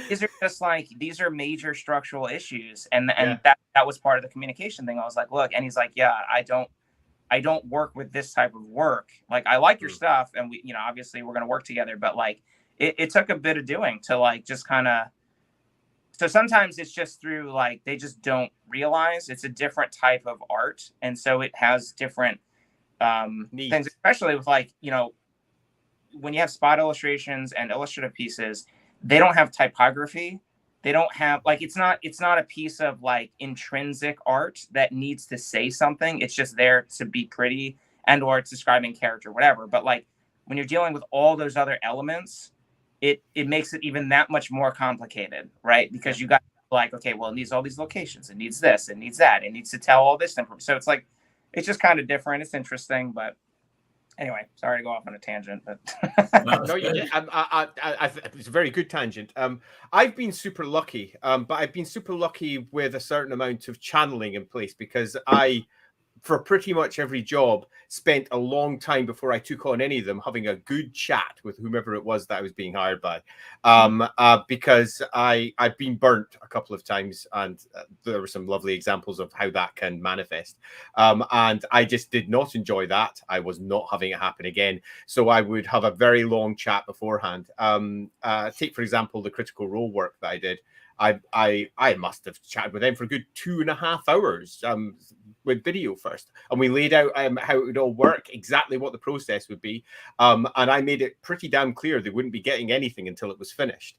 These are just like, these are major structural issues. And that was part of the communication thing. I was like, look, and he's like, yeah, I don't work with this type of work. Like, I like your stuff. And we, obviously we're going to work together, but like, it took a bit of doing to like, just kind of, so sometimes it's just through like, they just don't realize it's a different type of art. And so it has different things, especially with like, when you have spot illustrations and illustrative pieces, they don't have typography. They don't have like, it's not a piece of like intrinsic art that needs to say something. It's just there to be pretty and or it's describing character, whatever. But like when you're dealing with all those other elements, it makes it even that much more complicated, right? Because you got like, okay, well, it needs all these locations. It needs this, it needs that. It needs to tell all this information. So it's like, it's just kind of different. It's interesting, but Anyway, sorry to go off on a tangent, but No, it's a very good tangent. I've been super lucky, but I've been super lucky with a certain amount of channeling in place because for pretty much every job, spent a long time before I took on any of them having a good chat with whomever it was that I was being hired by, because I've been burnt a couple of times, and there were some lovely examples of how that can manifest. And I just did not enjoy that. I was not having it happen again. So I would have a very long chat beforehand. Take, for example, the critical role work that I did. I must have chatted with them for a good 2.5 hours with video first, and we laid out how it would all work, exactly what the process would be, and I made it pretty damn clear they wouldn't be getting anything until it was finished,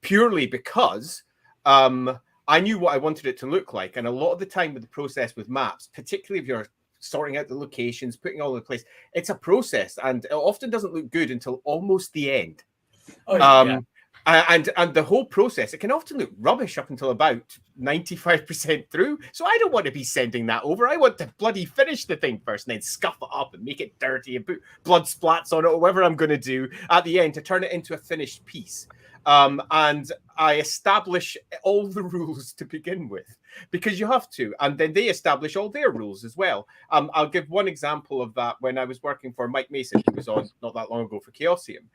purely because I knew what I wanted it to look like, and a lot of the time with the process with maps, particularly if you're sorting out the locations, putting all in place, it's a process, and it often doesn't look good until almost the end. And the whole process, it can often look rubbish up until about 95% through. So I don't want to be sending that over. I want to bloody finish the thing first and then scuff it up and make it dirty and put blood splats on it or whatever I'm going to do at the end to turn it into a finished piece. And I establish all the rules to begin with, because you have to, and then they establish all their rules as well. I'll give one example of that. When I was working for Mike Mason, who was on not that long ago for Chaosium,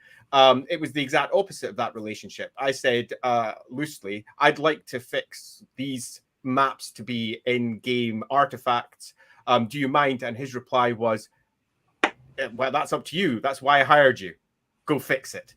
it was the exact opposite of that relationship. I said loosely, I'd like to fix these maps to be in-game artifacts. Do you mind? And his reply was, well, that's up to you. That's why I hired you. Go fix it.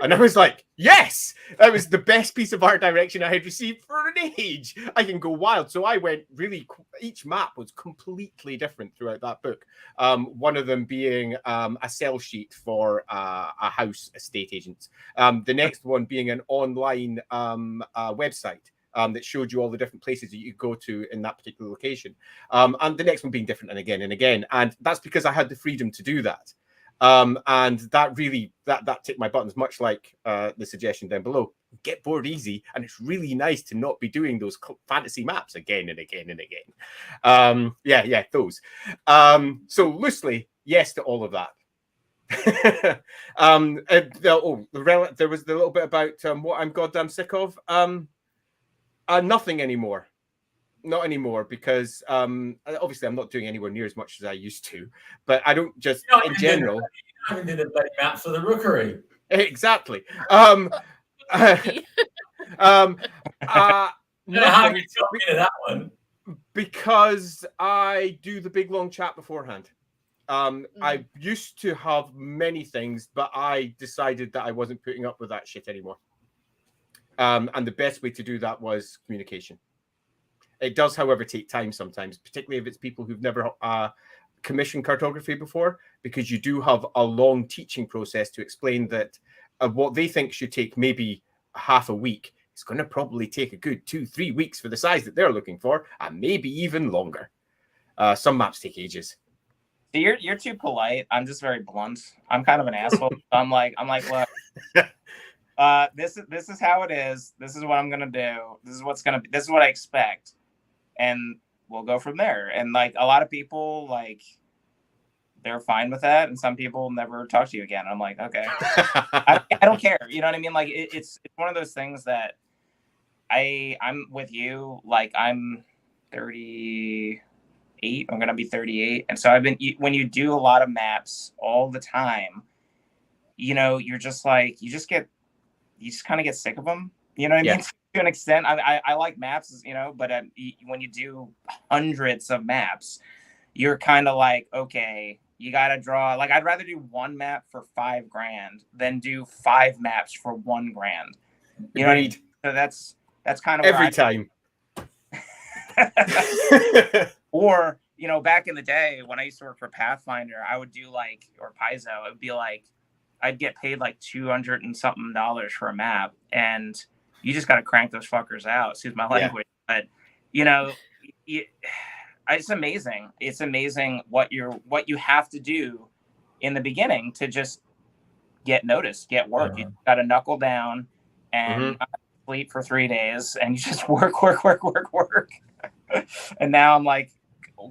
And I was like, yes, that was the best piece of art direction I had received for an age. I can go wild. So I went really, each map was completely different throughout that book. One of them being a sell sheet for a house estate agent. The next one being an online website that showed you all the different places that you could go to in that particular location. And the next one being different and again and again. And that's because I had the freedom to do that. And that really that ticked my buttons, much like the suggestion down below. Get bored easy, and it's really nice to not be doing those fantasy maps again and again and again. Those. So loosely, yes to all of that. There was the little bit about what I'm goddamn sick of. Nothing anymore. Not anymore, because obviously I'm not doing anywhere near as much as I used to, but I don't just in general. You haven't did a bloody map for the Rookery. Exactly. Nothing that one. Because I do the big long chat beforehand. I used to have many things, but I decided that I wasn't putting up with that shit anymore. And the best way to do that was communication. It does, however, take time sometimes, particularly if it's people who've never commissioned cartography before, because you do have a long teaching process to explain that what they think should take maybe half a week, it's going to probably take a good 2-3 weeks for the size that they're looking for, and maybe even longer. Some maps take ages. You're too polite. I'm just very blunt. I'm kind of an asshole. I'm like, look, this is how it is. This is what I'm gonna do. This is what I expect. And we'll go from there. And like a lot of people, like they're fine with that, and some people never talk to you again. I'm like, okay, I don't care. You know what I mean? Like it's one of those things that I'm with you. Like I'm 38. I'm gonna be 38, and so when you do a lot of maps all the time, you know, you're just like you just kind of get sick of them. You know what I mean? To an extent, I like maps, you know, but when you do hundreds of maps, you're kind of like, okay, you got to draw. Like, I'd rather do one map for $5,000 than do 5 maps for $1,000. You know what I mean? So that's kind of every time. Or, you know, back in the day when I used to work for Pathfinder, I would do or Paizo, it would be like, I'd get paid like $200 and something for a map, and you just got to crank those fuckers out. Excuse my language, but you know, it's amazing. It's amazing what you have to do in the beginning to just get noticed, get work. You got to knuckle down and not sleep for 3 days, and you just work. And now I'm like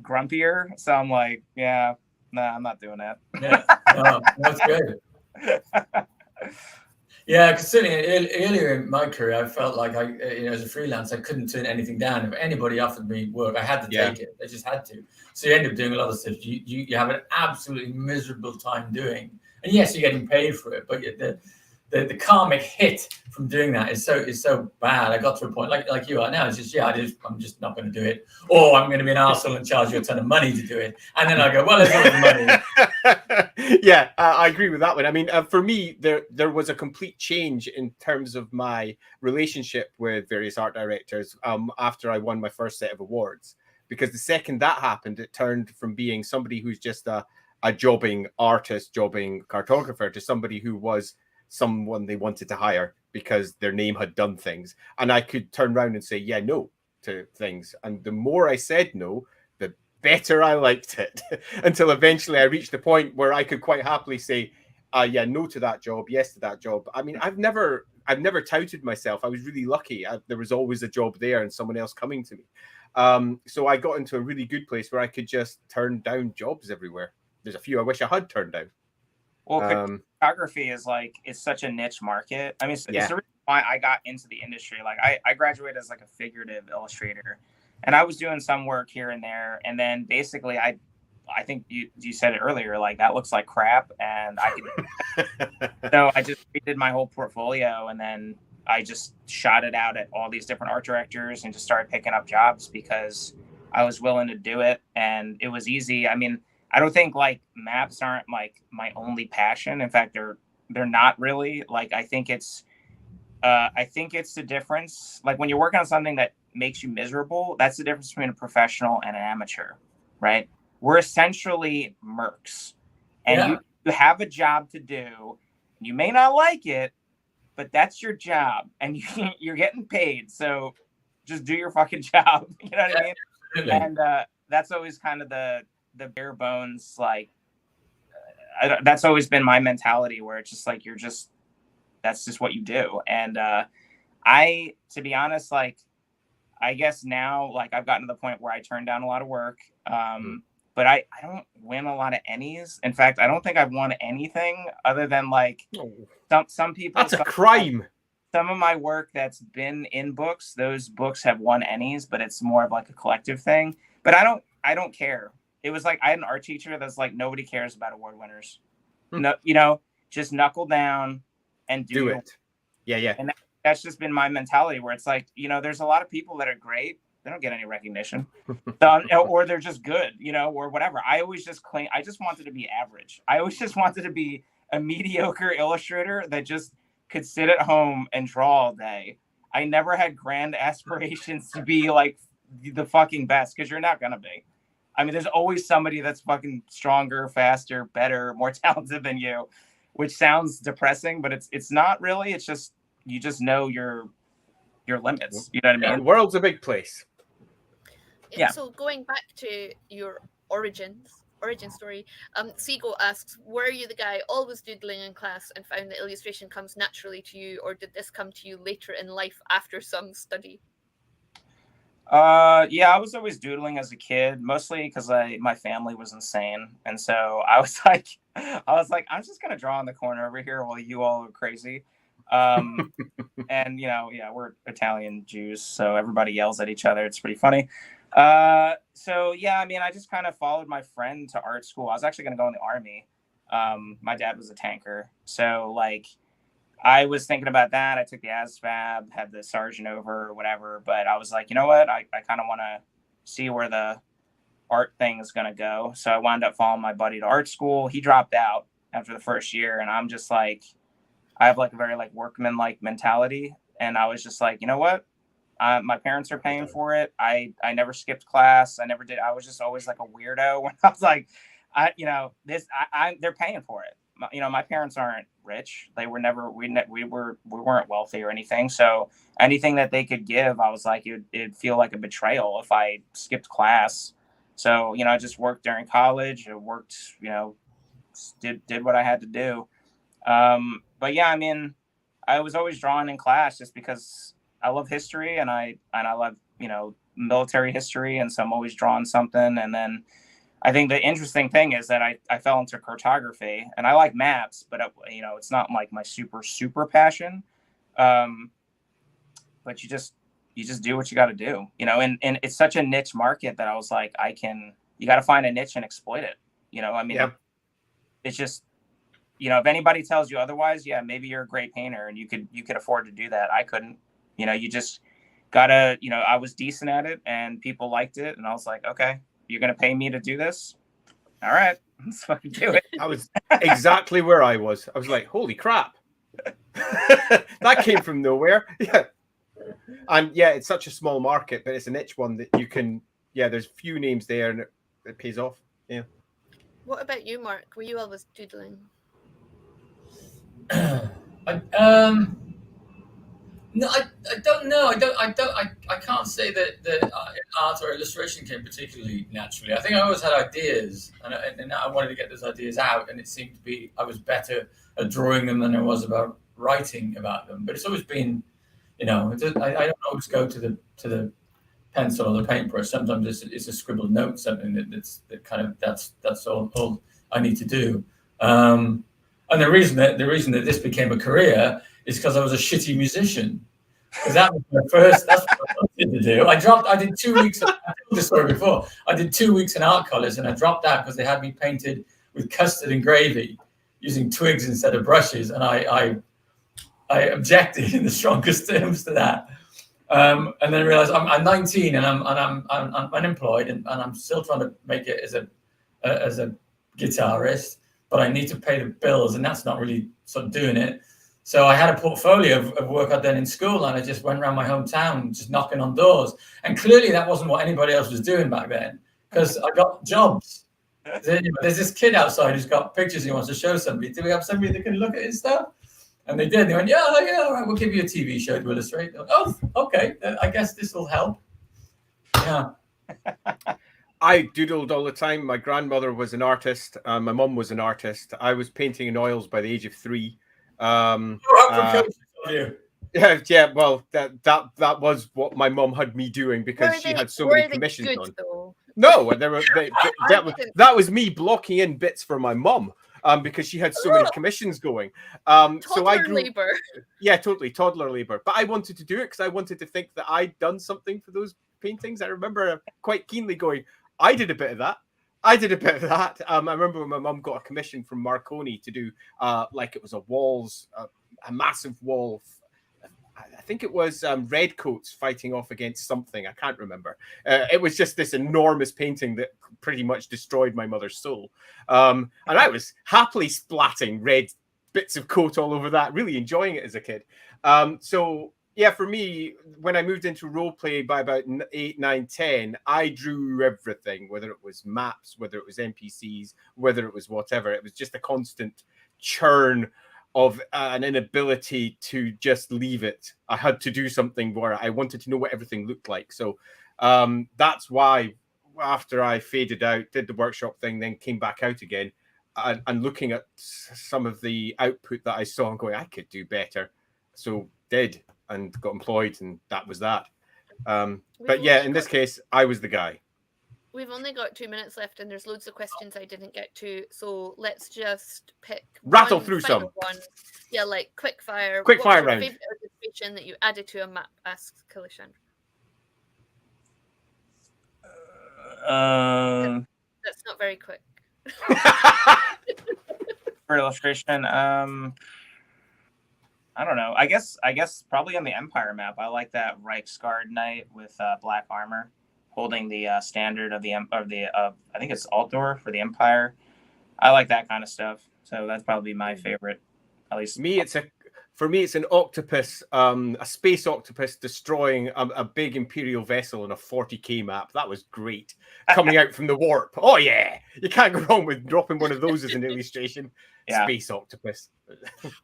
grumpier, so I'm like, yeah, Nah, I'm not doing that. Yeah, no, that's good. Yeah, because certainly earlier in my career, I felt like as a freelance, I couldn't turn anything down. If anybody offered me work, I had to take it. I just had to. So you end up doing a lot of stuff you have an absolutely miserable time doing. And yes, you're getting paid for it, but the karmic hit from doing that is so bad. I got to a point like you are now. It's just I'm just not going to do it, or I'm going to be an arsehole and charge you a ton of money to do it. And then I go, well, it's not the money. Yeah, I agree with that one. I mean, for me, there was a complete change in terms of my relationship with various art directors after I won my first set of awards. Because the second that happened, it turned from being somebody who's just a jobbing artist, jobbing cartographer, to somebody who was someone they wanted to hire because their name had done things. And I could turn around and say, yeah, no to things. And the more I said no, the better I liked it until eventually I reached the point where I could quite happily say, yeah, no to that job, yes to that job. I mean, I've never touted myself. I was really lucky. There was always a job there and someone else coming to me. So I got into a really good place where I could just turn down jobs everywhere. There's a few I wish I had turned down. Well, photography is it's such a niche market. I mean, it's the reason why I got into the industry. Like I graduated as like a figurative illustrator, and I was doing some work here and there. And then basically I think you said it earlier, like that looks like crap. And so I just redid my whole portfolio, and then I just shot it out at all these different art directors and just started picking up jobs because I was willing to do it. And it was easy. I mean, I don't think like maps aren't like my only passion. In fact, they're not really. Like I think it's the difference. Like when you're working on something that makes you miserable, that's the difference between a professional and an amateur, right? We're essentially mercs, and you have a job to do. You may not like it, but that's your job, and you're getting paid. So just do your fucking job. You know what I mean? Absolutely. And that's always kind of the bare bones, like that's always been my mentality, where it's just like that's just what you do. And to be honest, like I guess now, like I've gotten to the point where I turn down a lot of work, but I don't win a lot of Ennies. In fact, I don't think I've won anything other than like some people. That's a crime. Some of my work that's been in books, those books have won Ennies, but it's more of like a collective thing. But I don't care. It was like I had an art teacher that's like, nobody cares about award winners. No, just knuckle down and do it. Yeah. And that's just been my mentality, where it's like, there's a lot of people that are great. They don't get any recognition, or they're just good, or whatever. I always just I just wanted to be average. I always just wanted to be a mediocre illustrator that just could sit at home and draw all day. I never had grand aspirations to be like the fucking best, because you're not going to be. I mean, there's always somebody that's fucking stronger, faster, better, more talented than you, which sounds depressing, but it's not really. It's just, you just know your limits. You know what I mean? Yeah, the world's a big place. Yeah. So going back to your origin story, Seagull asks, were you the guy always doodling in class and found that illustration comes naturally to you, or did this come to you later in life after some study? Yeah, I was always doodling as a kid, mostly because my family was insane, and so I was like, I'm just gonna draw in the corner over here while you all are crazy. And we're Italian Jews, so everybody yells at each other. It's pretty funny. So yeah, I mean, I just kind of followed my friend to art school. I was actually gonna go in the army. My dad was a tanker, so like I was thinking about that. I took the ASVAB, had the sergeant over or whatever, but I was like, you know what? I kind of want to see where the art thing is going to go. So I wound up following my buddy to art school. He dropped out after the first year, and I'm just like, I have like a very like workman-like mentality. And I was just like, you know what? My parents are paying for it. I never skipped class. I never did. I was just always like a weirdo when I was like, they're paying for it. My parents aren't rich. They were never, we weren't wealthy or anything. So anything that they could give, I was like, it'd feel like a betrayal if I skipped class. So, I just worked during college. I worked, did what I had to do. But yeah, I mean, I was always drawing in class just because I love history and I love, military history. And so I'm always drawing something. And then I think the interesting thing is that I fell into cartography, and I like maps, but it's not like my super passion. But you just do what you got to do, and it's such a niche market that I was like, you got to find a niche and exploit it. It's just, if anybody tells you otherwise, yeah, maybe you're a great painter and you could afford to do that. I couldn't. You just gotta, I was decent at it and people liked it, and I was like, okay, you're gonna pay me to do this? All right, let's fucking do it. I was exactly where I was. I was like, holy crap. That came from nowhere. Yeah. And yeah, it's such a small market, but it's a niche one that you can, there's few names there and it pays off. Yeah. What about you, Mark? Were you always doodling? No, I don't know. I can't say that art or illustration came particularly naturally. I think I always had ideas, and I wanted to get those ideas out. And it seemed to be I was better at drawing them than I was about writing about them. But it's always been, I don't always go to the pencil or the paintbrush. Sometimes it's a scribbled note, something that's all I need to do. And the reason that this became a career is because I was a shitty musician. Because that was my first. That's what I wanted to do. I did 2 weeks. I told this story before. I did 2 weeks in art college, and I dropped out because they had me painted with custard and gravy, using twigs instead of brushes, and I objected in the strongest terms to that. And then I realized I'm 19 and I'm unemployed, and I'm still trying to make it as a guitarist, but I need to pay the bills, and that's not really sort of doing it. So I had a portfolio of work I'd done in school, and I just went around my hometown just knocking on doors. And clearly that wasn't what anybody else was doing back then, because I got jobs. There's this kid outside who's got pictures he wants to show somebody. Do we have somebody that can look at his stuff? And they did. They went, yeah, all right, we'll give you a TV show to illustrate. Oh, okay. I guess this will help. Yeah. I doodled all the time. My grandmother was an artist. My mum was an artist. I was painting in oils by the age of 3. Yeah. Well, that was what my mum had me doing because she had so many commissions on. Though? No, that was me blocking in bits for my mum. Because she had so many commissions going. So I grew labor. Yeah, totally toddler labor. But I wanted to do it because I wanted to think that I'd done something for those paintings. I remember quite keenly going, I did a bit of that. I remember when my mum got a commission from Marconi to do like it was a massive wall. I think it was redcoats fighting off against something. I can't remember. It was just this enormous painting that pretty much destroyed my mother's soul. And I was happily splatting red bits of coat all over that, really enjoying it as a kid. So, yeah, for me, when I moved into role play by about 8, 9, 10, I drew everything, whether it was maps, whether it was NPCs, whether it was whatever. It was just a constant churn of an inability to just leave it. I had to do something where I wanted to know what everything looked like. So that's why after I faded out, did the workshop thing, then came back out again and looking at some of the output that I saw and going, I could do better. So did and got employed, and that was that. But yeah, in this case, I was the guy. We've only got 2 minutes left, and there's loads of questions I didn't get to. So let's just rattle through some. One. Yeah, like quick fire. Quick fire round. Favorite illustration that you added to a map? Asks Kalishan. That's not very quick. For illustration, I don't know. I guess probably on the Empire map. I like that Reichsguard knight with black armor, holding the standard of I think it's Altdorf for the Empire. I like that kind of stuff. So that's probably my favorite. At least for me, it's an octopus, a space octopus destroying a big Imperial vessel on a 40k map. That was great. Coming out from the warp. Oh yeah, you can't go wrong with dropping one of those as an illustration. Yeah. Space octopus.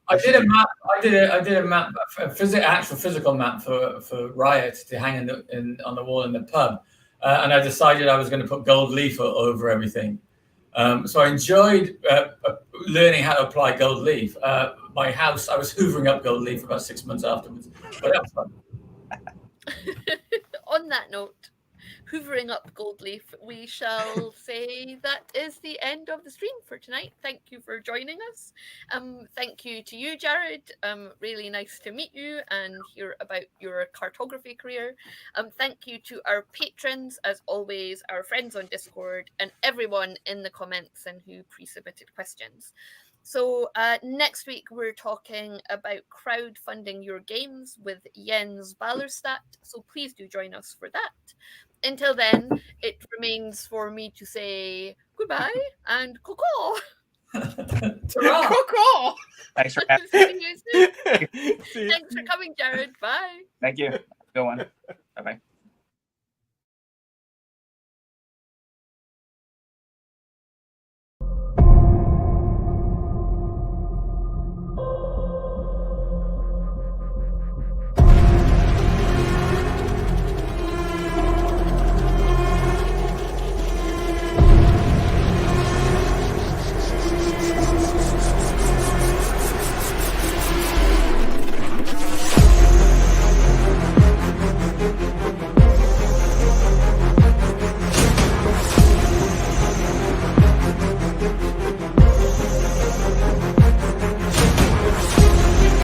I did a map. I did a map, actual physical map for Riot to hang on the wall in the pub, and I decided I was going to put gold leaf over everything. So I enjoyed learning how to apply gold leaf. My house, I was hoovering up gold leaf for about 6 months afterwards, but that was fun. On that note, hoovering up gold leaf, we shall say that is the end of the stream for tonight. Thank you for joining us. Thank you to you, Jared. Really nice to meet you and hear about your cartography career. Thank you to our patrons, as always, our friends on Discord, and everyone in the comments and who pre-submitted questions. So next week we're talking about crowdfunding your games with Jens Ballerstadt. So please do join us for that. Until then, it remains for me to say goodbye and coco. Ta-ra! Coco! Thanks for having See you soon. See you. Thanks for coming, Jared. Bye. Thank you. Go on.